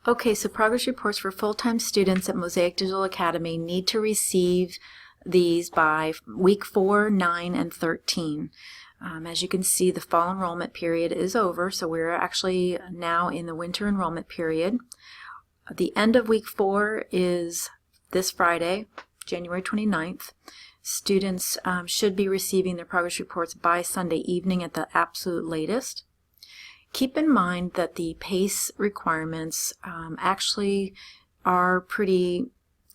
Okay, so progress reports for full-time students at Mosaic Digital Academy need to receive these by week 4, 9, and 13. As you can see, the fall enrollment period is over, so we're actually now in the winter enrollment period. The end of week 4 is this Friday, January 29th. Students should be receiving their progress reports by Sunday evening at the absolute latest. Keep in mind that the PACE requirements actually are pretty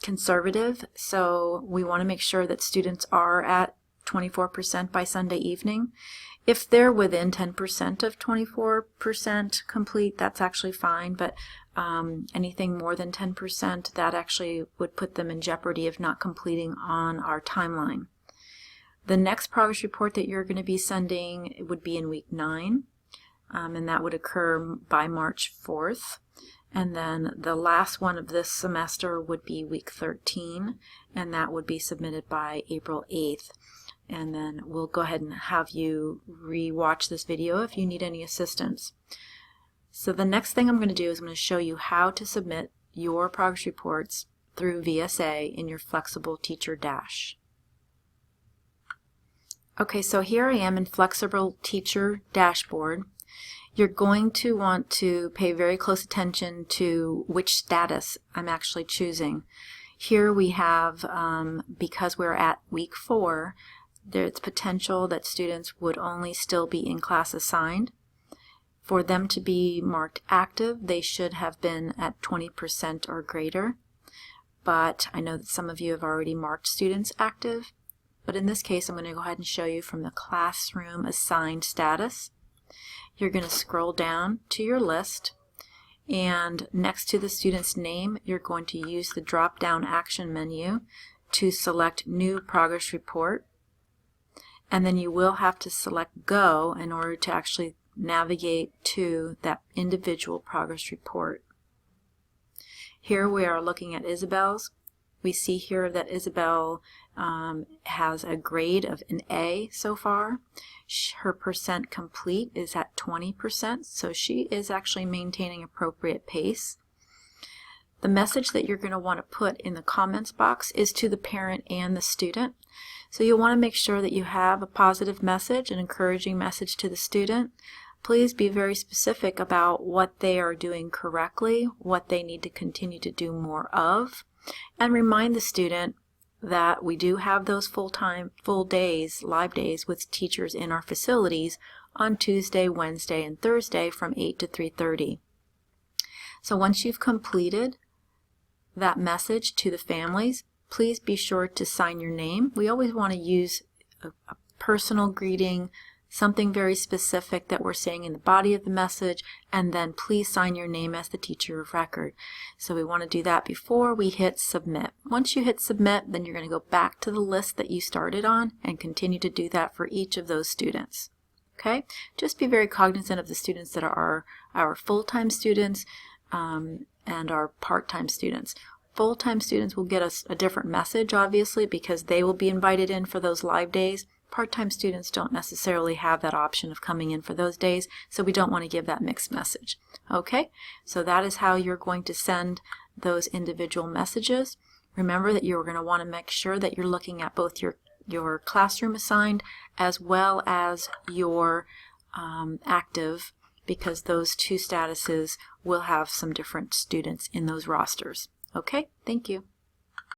conservative, so we want to make sure that students are at 24% by Sunday evening. If they're within 10% of 24% complete, that's actually fine, but anything more than 10%, that actually would put them in jeopardy of not completing on our timeline. The next progress report that you're going to be sending would be in week 9. And that would occur by March 4th. And then the last one of this semester would be week 13, and that would be submitted by April 8th. And then we'll go ahead and have you re-watch this video if you need any assistance. So the next thing I'm going to do is I'm going to show you how to submit your progress reports through VSA in your Flexible Teacher Dash. Okay, so here I am in Flexible Teacher Dashboard. You're going to want to pay very close attention to which status I'm actually choosing. Here we have, because we're at week 4, there's potential that students would only still be in class assigned. For them to be marked active, they should have been at 20% or greater. But I know that some of you have already marked students active. But in this case, I'm going to go ahead and show you from the classroom assigned status. You're going to scroll down to your list, and next to the student's name, you're going to use the drop-down action menu to select New Progress Report, and then you will have to select Go in order to actually navigate to that individual progress report. Here we are looking at Isabel's. We see here that Isabel has a grade of an A so far. Her percent complete is at 20%, so she is actually maintaining appropriate pace. The message that you're going to want to put in the comments box is to the parent and the student. So you'll want to make sure that you have a positive message, an encouraging message to the student. Please be very specific about what they are doing correctly, what they need to continue to do more of. And remind the student that we do have those full days, live days with teachers in our facilities on Tuesday, Wednesday, and Thursday from 8 to 3:30. So once you've completed that message to the families, please be sure to sign your name. We always want to use a personal greeting, something very specific that we're saying in the body of the message, and then please sign your name as the teacher of record. So we want to do that before we hit submit. Once you hit submit, then you're going to go back to the list that you started on and continue to do that for each of those students. Okay? Just be very cognizant of the students that are our full-time students and our part-time students. Full-time students will get us a different message, obviously, because they will be invited in for those live days. Part-time students don't necessarily have that option of coming in for those days, so we don't want to give that mixed message. Okay, so that is how you're going to send those individual messages. Remember that you're going to want to make sure that you're looking at both your classroom assigned as well as your active, because those two statuses will have some different students in those rosters. Okay, thank you.